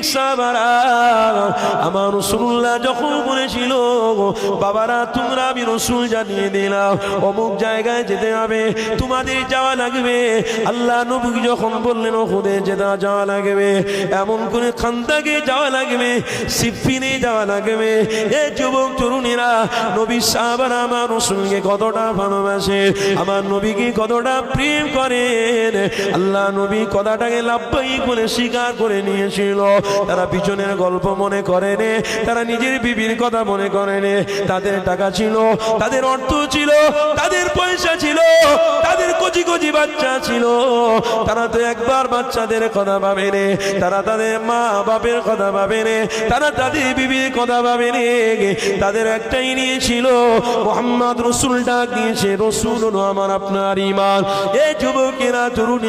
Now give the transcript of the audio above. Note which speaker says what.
Speaker 1: সাহাবারা আমার রাসূলুল্লাহ যখন বলেছিল বাবারা তোমরা আমি রাসূল জানিয়ে দিলাম অমুক জায়গায় যেতে হবে তোমাদের যাওয়া লাগবে আল্লাহ নবী যখন বললেন ওহুদে যাওয়া লাগবে এমন করে খান্দাকে যাওয়া লাগবে সিফিনে যাওয়া লাগবে এই যুবক তরুণীরা নবী সাহাবারা আমার রাসূলকে কতটা ভালোবাসে আমার নবীকে কতটা প্রেম করেন আল্লাহ নবী কথাটাকে লাভবাহী করে স্বীকার করে নিয়েছিল তারা পিছনের গল্প মনে করেন তারা নিজের বিবির কথা মনে করেন তাদের টাকা ছিল তাদের অর্থ ছিল তাদের পয়সা ছিল তাদের কচি কচি বাচ্চা ছিল তারা তো একবার বাচ্চাদের কথা ভাবে রে তারা তাদের মা বাপের কথা ভাবে রে তারা তাদের বিবির কথা ভাবে রে তাদের একটাই নিয়েছিল মুহাম্মদ রাসূল ডাক দিয়েছে রাসূল হলো আমার আপনার ঈমান এই যুবকেরা তরুণী